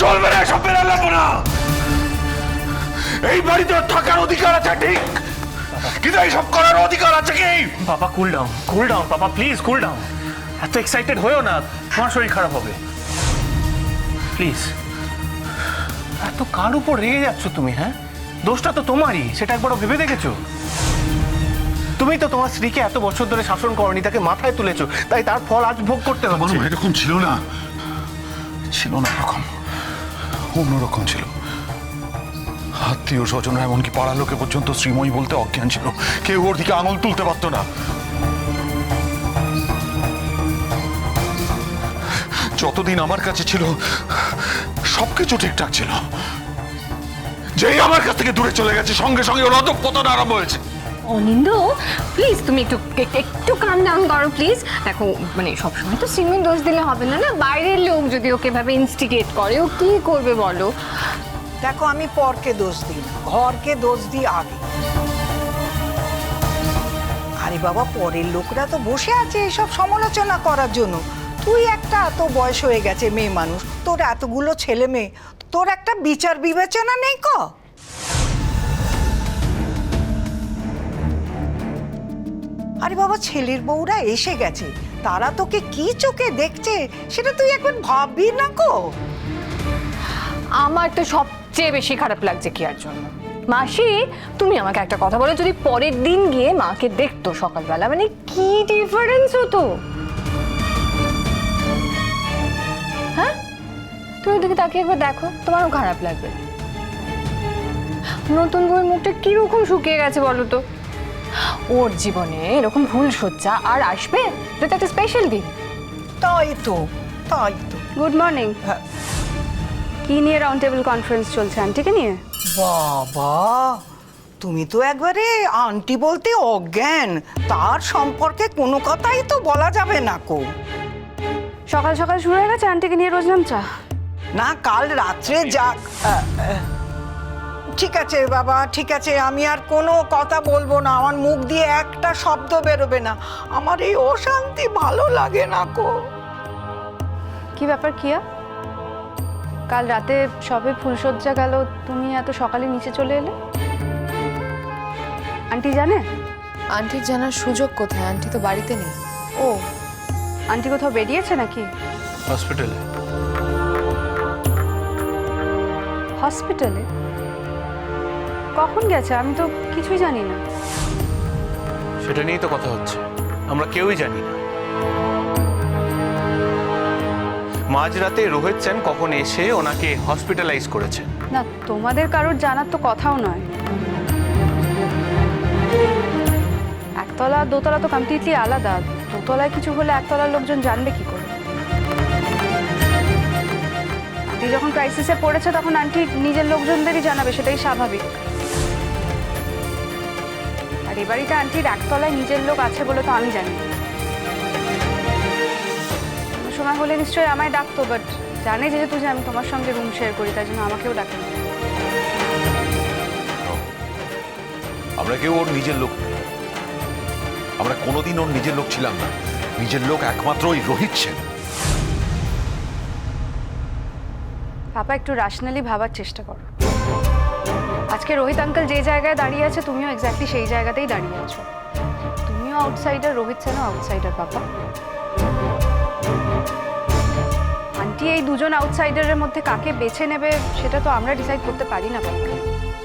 চলবে না, এসব বেড়া লাগবো না। এই বাড়িতে ওর থাকার অধিকার আছে ঠিক, কিন্তু এইসব করার অধিকার আছে কি? Papa cool down papa, please cool down. এত এক্সাইটেড হয়েও না, তোমার শরীর খারাপ হবে। প্লিজ, এত কার উপর রেগে যাচ্ছ তুমি? হ্যাঁ, দোষটা তো তোমারই, সেটা একবারও ভেবে দেখেছো? তুমি তো তোমার স্ত্রীকে এত বছর ধরে শাসন করনি, তাকে মাথায় তুলেছো, তাই তার ফল আজ ভোগ করতে হচ্ছে। এরকম ছিল না, ছিল না এরকম, অন্যরকম ছিল। আত্মীয় স্বজন এমনকি পাড়ার লোকে পর্যন্ত শ্রীময়ী বলতে অজ্ঞান ছিল, কেউ ওর দিকে আঙুল তুলতে পারতো না। যতদিন আমার কাছে ছিল সবকিছু ঠিকঠাক ছিল, যেই আমার কাছ থেকে দূরে চলে গেছে সঙ্গে সঙ্গে ওর অধঃপতন আরম্ভ হয়েছে। অনিন্দ, প্লিজ তুমি একটু কাম ডাউন করো প্লিজ। দেখো মানে সবসময় তো শ্রীময়ীর দোষ দিলে হবে না, না বাইরের লোক যদি ওকে ভাবে ইনস্টিগেট করে, ও কি করবে বলো? দেখো, আমি পরকে দোষ দিই না, ঘরকে দোষ দিই আগে। আরে বাবা, পরের লোকরা তো বসে আছে এসব সমালোচনা করার জন্য। তুই একটা এত বয়স হয়ে গেছে, মেয়ে মানুষ, তোর এতগুলো ছেলে মেয়ে, তোর একটা বিচার বিবেচনা নেই ক? আরে বাবা, ছেলের বউরা এসে গেছে, তারা তোকে কি চোখে দেখছে সেটা তুই একবার ভাববি না কো? আমার তো সবচেয়ে বেশি খারাপ লাগছে কি আর জন্য। মাসি, তুমি আমাকে একটা কথা বলো, যদি পরের দিন গিয়ে মাকে দেখতো সকালবেলা, মানে কি ডিফারেন্স হতো? হ্যাঁ, তুমি ওদিকে তাকিয়ে একবার দেখো, তোমারও খারাপ লাগবে। নতুন বউয়ের মুখটা কিরকম শুকিয়ে গেছে বলো তো? ওর জীবনে এরকম ভুল সজ্জা আর আসবে? এটা একটা স্পেশাল দিন। তাই তো, তাই তো। Good morning. হ্যাঁ। কি নিয়ে রাউন্ড টেবিল কনফারেন্স চলছে? আন্টিকে নিয়ে? বাবা, তুমি তো একবারে আন্টি বলতে অজ্ঞান, তার সম্পর্কে কোনো কথাই তো বলা যাবে না কো। সকাল সকাল শুরু হয়ে গেছে আন্টিকে নিয়ে রোজ নামচা। না, কাল রাত্রে যা ঠিক আছে বাবা, ঠিক আছে, আমি আর কোনো কথা বলবো না, আমার মুখ দিয়ে একটা শব্দ বেরোবে না। আমার এই অশান্তি ভালো লাগে না কো। কি ব্যাপার কিয়া? কাল রাতে সবে ফুলসজ্জা গেল, তুমি এত সকালে নিচে চলে এলে? আন্টি জানে? আন্টির জানার সুযোগ কোথায়? আন্টি তো বাড়িতে নেই। ও, আন্টি কোথাও বেরিয়েছে নাকি? হসপিটালে। হসপিটালে? কখন গেছে? আমি তো কিছুই জানি না। সেটা নিয়েই তো কথা হচ্ছে, আমরা কেউই জানি না। মাঝরাতে রোহিত সেন কখন এসে ওনাকে হসপিটালাইজ করেছে। না, তোমাদের কারোর জানার তো কথাও নয়। একতলা দোতলা তো কমপ্লিটলি আলাদা। দোতলায় কিছু হলে একতলার লোকজন জানবে কি করে? আন্টি যখন ক্রাইসিসে পড়েছে তখন আন্টি নিজের লোকজনদেরই জানাবে, সেটাই স্বাভাবিক। আর এ বাড়িতে আন্টির একতলায় নিজের লোক আছে বলে তো আমি জানি। সময় হলে নিশ্চয়ই আমায় ডাকতো, বাট জানে যেহেতু যে আমি তোমার সঙ্গে রুম শেয়ার করি, তাই জন্য আমাকেও ডাকেন। আমরা কেউ ওর নিজের লোক নই, আমরা কোনোদিন ওর নিজের লোক ছিলাম না। নিজের লোক একমাত্র ওই রোহিত সেন। পাপা, একটু র্যাশনালি ভাবার চেষ্টা করো। আজকে রোহিত আঙ্কেল যে জায়গায় দাঁড়িয়ে আছে, তুমিও এক্স্যাক্টলি সেই জায়গাতেই দাঁড়িয়ে আছো। তুমিও আউটসাইডার, রোহিত সেনও আউটসাইডার। পাপা, আন্টি এই দুজন আউটসাইডারের মধ্যে কাকে বেছে নেবে সেটা তো আমরা ডিসাইড করতে পারি না বাবা।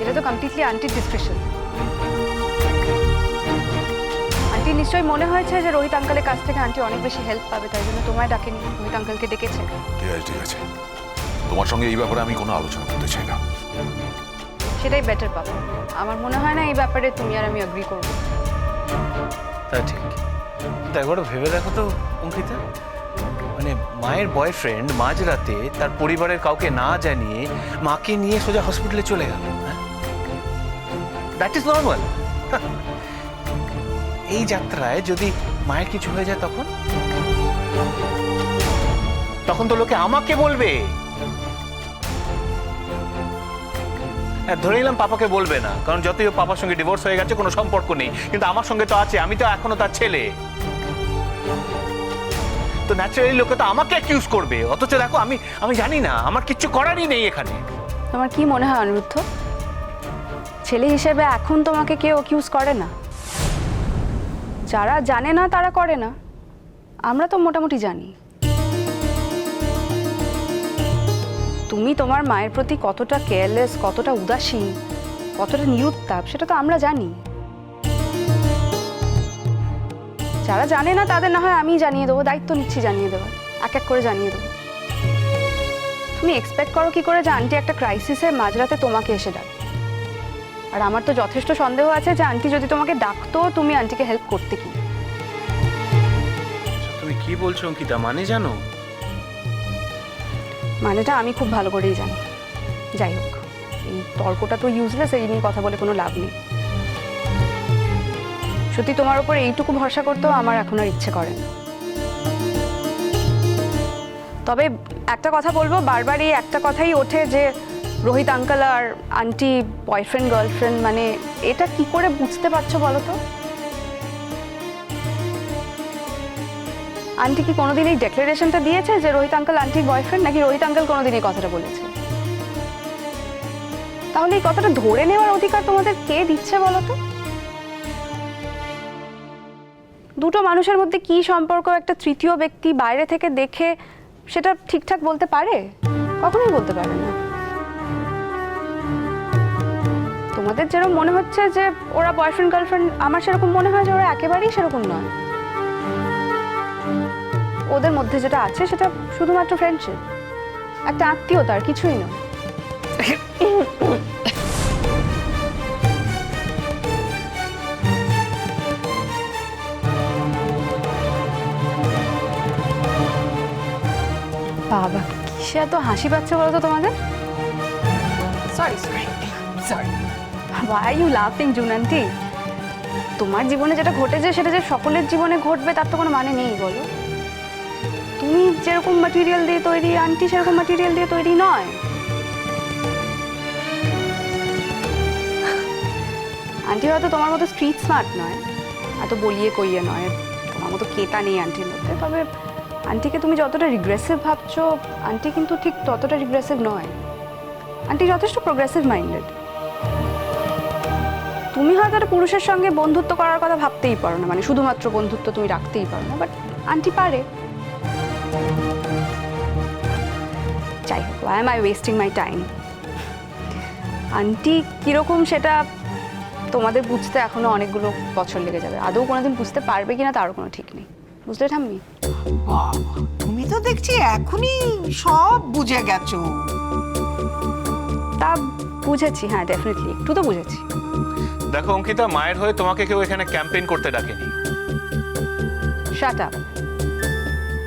এটা তো কমপ্লিটলি আন্টির ডিসক্রিপশন। আন্টি নিশ্চয়ই মনে হয়েছে যে রোহিত আঙ্কেলের কাছ থেকে আন্টি অনেক বেশি হেল্প পাবে, তাই জন্য তোমায় ডাকেনি, রোহিত আঙ্কেলকে ডেকেছে। ঠিক আছে, ঠিক আছে, তোমার সঙ্গে এই ব্যাপারে আমি কোনো আলোচনা করতে চাই না। সেটাই বেটার পাপা। আমার মনে হয় না এই ব্যাপারে তুমি আর আমি এগ্রি করবো। তা ঠিক, তা একবার ভেবে দেখো তো অঙ্কিতা, মানে মায়ের বয়ফ্রেন্ড মাঝরাতে তার পরিবারের কাউকে না জানিয়ে মাকে নিয়ে সোজা হসপিটালে চলে গেল। হ্যাঁ, দ্যাট ইজ নর্মাল। এই যাত্রায় যদি মায়ের কিছু হয়ে যায় তখন তখন তো লোকে আমাকে বলবে। হ্যাঁ, ধরে নিলাম পাপাকে বলবে না, কারণ যতই পাপার সঙ্গে ডিভোর্স হয়ে গেছে কোনো সম্পর্ক নেই, কিন্তু আমার সঙ্গে তো আছে, আমি তো এখনো তার ছেলে। তো ন্যাচারালি লোকে তো আমাকে অ্যাকিউজ করবে, অথচ দেখো আমি আমি জানি না, আমার কিচ্ছু করারই নেই এখানে। তোমার কি মনে হয় অনিরুদ্ধ, ছেলে হিসেবে এখন তোমাকে কেউ অ্যাকিউজ করে না? যারা জানে না তারা করে না, আমরা তো মোটামুটি জানি। তুমি তোমার মায়ের প্রতি কতটা কেয়ারলেস, কতটা উদাসীন, কতটা নিরুত্তাপ, সেটা তো আমরা জানি। যারা জানে না তাদের না হয় আমি জানিয়ে দেবো, দায়িত্ব নিচ্ছি জানিয়ে দেবো, এক এক করে জানিয়ে দেবো। তুমি এক্সপেক্ট করো কি করে যে আন্টি একটা ক্রাইসিসের মাঝরাতে তোমাকে এসে ডাক? আর আমার তো যথেষ্ট সন্দেহ আছে যে আন্টি যদি তোমাকে ডাকতো তুমি আন্টিকে হেল্প করতে কি। তুমি কি বলছো অঙ্কিতা, মানে জানো? মানেটা আমি খুব ভালো করেই জানি। যাই হোক, এই তর্কটা তো ইউজলেস, এই নিয়ে কথা বলে কোনো লাভ নেই। সত্যি তোমার ওপর এইটুকু ভরসা করতেও আমার এখন আর ইচ্ছে করে না। তবে একটা কথা বলবো, বারবার এই একটা কথাই ওঠে যে রোহিত আঙ্কেল আর আন্টি বয়ফ্রেন্ড গার্লফ্রেন্ড, মানে এটা কি করে বুঝতে পারছো বলো তো? আন্টি কি কোনোদিন এই ডেক্লারেশনটা দিয়েছে যে রোহিত আঙ্কেল আন্টির বয়ফ্রেন্ড, নাকি রোহিত আঙ্কেল কোনোদিন এই কথাটা বলেছে? তাহলে এই কথাটা ধরে নেওয়ার অধিকার তোমাদের কে দিচ্ছে বলো তো? দুটো মানুষের মধ্যে কি সম্পর্ক একটা তৃতীয় ব্যক্তি বাইরে থেকে দেখে সেটা ঠিকঠাক বলতে পারে? কখনোই বলতে পারে না। তোমাদের যেরকম মনে হচ্ছে যে ওরা বয়ফ্রেন্ড গার্লফ্রেন্ড, আমার সেরকম মনে হয় যে ওরা একেবারেই সেরকম নয়। ওদের মধ্যে যেটা আছে সেটা শুধুমাত্র ফ্রেন্ডশিপ, একটা আত্মীয়তা, আর কিছুই নয়। বাবা, কিসে এত হাসি পাচ্ছে বলো তো তোমাদের? Sorry sorry. Why are you laughing, June aunty? তোমার জীবনে যেটা ঘটেছে সেটা যে সকলের জীবনে ঘটবে তার তো কোনো মানে নেই বলো। তুমি যেরকম ম্যাটেরিয়াল দিয়ে তৈরি, আন্টি সেরকম ম্যাটেরিয়াল দিয়ে তৈরি নয়। আন্টি হয়তো তোমার মতো স্ট্রিট স্মার্ট নয়, এত বলিয়ে কইয়ে নয়, তোমার মতো কেতা নেই আন্টির মধ্যে। তবে আন্টিকে তুমি যতটা রিগ্রেসিভ ভাবছো, আন্টি কিন্তু ঠিক ততটা রিগ্রেসিভ নয়। আন্টি যথেষ্ট প্রোগ্রেসিভ মাইন্ডেড। তুমি হয়তো একটা পুরুষের সঙ্গে বন্ধুত্ব করার কথা ভাবতেই পারো না, মানে শুধুমাত্র বন্ধুত্ব তুমি রাখতেই পারো না, বাট আন্টি পারে। যাই হোক, why am I wasting my time? Aunty কিরকম সেটা তোমাদের বুঝতে এখনো অনেকগুলো বছর লেগে যাবে। আদৌ কোনোদিন বুঝতে পারবে কিনা তারও কোনো ঠিক নেই, বুঝলে ঠাম্মি? বাবা, তুমি তো দেখছি এখনই সব বুঝে গেছো। তা বুঝেছি, হ্যাঁ ডেফিনেটলি একটু তো বুঝেছি। দেখো অঙ্কিতা, মায়ের হয়ে তোমাকে কেউ এখানে ক্যাম্পেইন করতে ডাকেনি। Shut up.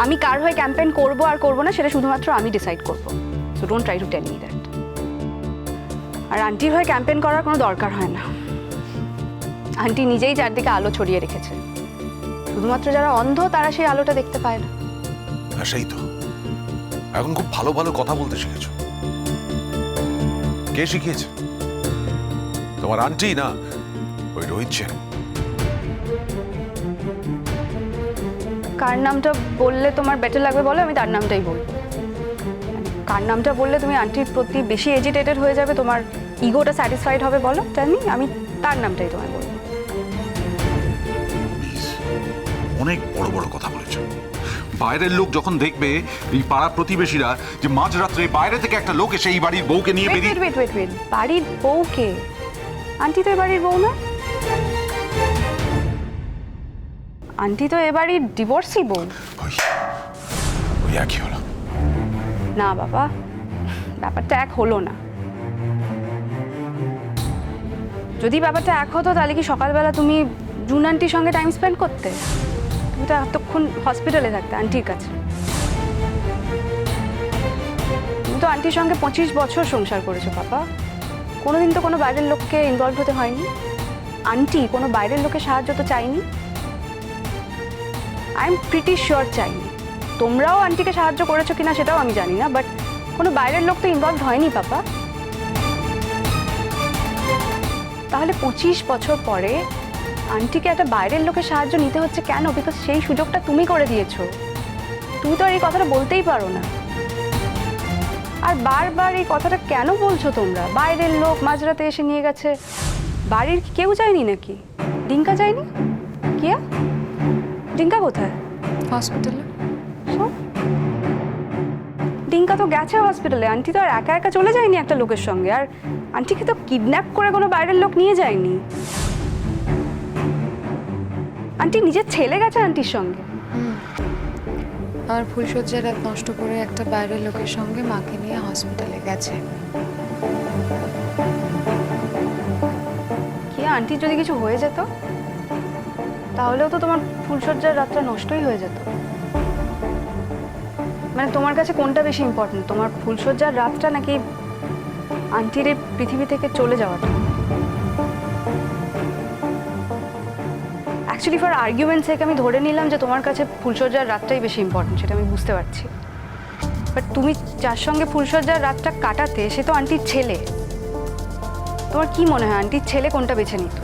আমি কার হয়ে ক্যাম্পেইন করবো আর করবো না সেটা শুধুমাত্র আমি ডিসাইড করবো। So don't try to tell me that. আর আন্টির হয়ে ক্যাম্পেইন করার কোনো দরকার হয় না। আন্টি নিজেই চারদিকে আলো ছড়িয়ে রেখেছে, শুধুমাত্র যারা অন্ধ তারা সেই আলোটা দেখতে পায় না। হ্যাঁ সেই তো, এখন খুব ভালো ভালো কথা বলতে শিখেছো। কে শিখিয়েছে? তোমার আন্টি না ওই রোহিত সেন? কার নামটা বললে তোমার বেটার লাগবে বলো, আমি তার নামটাই বলবো। কার নামটা বললে তুমি আন্টির প্রতি বেশি এজিটেটেড হয়ে যাবে, তোমার ইগোটা স্যাটিসফাইড হবে বলো, তেমনি আমি তার নামটাই তোমায় বলবো। অনেক বড় বড় কথা বলেছো। বাইরের লোক যখন দেখবে, এই পাড়া প্রতিবেশীরা, যে মাঝরাত্রে বাইরে থেকে একটা লোক এসে এই বাড়ির বউকে নিয়ে বেরিয়ে... ওয়েট, বাড়ির বউকে? আন্টি তো এ বাড়ির বউ না। আন্টি তো এ বাড়ির ডিভোর্সি বউ। ওই একই হলো। না বাবা, ব্যাপারটা এক হলো না। যদি ব্যাপারটা এক হতো তাহলে কি সকালবেলা তুমি জুন আন্টির সঙ্গে টাইম স্পেন্ড করতে? তুমি তো এতক্ষণ হসপিটালে থাকতে আন্টির কাছে। তুমি তো আন্টির সঙ্গে 25 বছর সংসার করেছো পাপা। কোনোদিন তো কোনো বাইরের লোককে ইনভলভ হতে হয়নি। আন্টি কোনো বাইরের লোকের সাহায্য তো চাইনি। আই এম প্রিটি শিওর চাইনি। তোমরাও আন্টিকে সাহায্য করেছো কিনা সেটাও আমি জানি না, বাট কোনো বাইরের লোক তো ইনভলভ হয়নি পাপা। তাহলে 25 বছর পরে আন্টিকে একটা বাইরের লোকের সাহায্য নিতে হচ্ছে কেন? বিকজ সেই সুযোগটা তুমি করে দিয়েছো। তুমি তো আর এই কথাটা বলতেই পারো না। আর বারবার এই কথাটা কেন বলছো তোমরা? বাইরের লোক মাঝরাতে এসে নিয়ে গেছে, বাড়ির কি কেউ যায়নি নাকি? ডিঙ্কা যায়নি? কিয়া? ডিঙ্কা কোথায়? হসপিটালে। শোন, ডিঙ্কা তো গেছে হসপিটালে, আন্টি তো আর একা একা চলে যায়নি একটা লোকের সঙ্গে। আর আন্টিকে তো কিডন্যাপ করে কোনো বাইরের লোক নিয়ে যায়নি। আন্টি নিজের ছেলে গেছে আন্টির সঙ্গে। আমার ফুলসজ্জার রাত নষ্ট করে একটা বাইরের লোকের সঙ্গে মাকে নিয়ে হসপিটালে গেছে। কি আন্টির যদি কিছু হয়ে যেত, তাহলেও তো তোমার ফুলসজ্জার রাতটা নষ্টই হয়ে যেত। মানে তোমার কাছে কোনটা বেশি ইম্পর্টেন্ট, তোমার ফুলসজ্জার রাতটা নাকি আন্টির এই পৃথিবী থেকে চলে যাওয়াটা? অ্যাকচুয়ালি ফর আর্গুমেন্ট সেক আমি ধরে নিলাম যে তোমার কাছে ফুলসজ্জার রাতটাই বেশি ইম্পর্টেন্ট, সেটা আমি বুঝতে পারছি। বাট তুমি যার সঙ্গে ফুলসজ্জার রাতটা কাটাতে, সে তো আন্টির ছেলে। তোমার কি মনে হয় আন্টির ছেলে কোনটা বেছে নিত?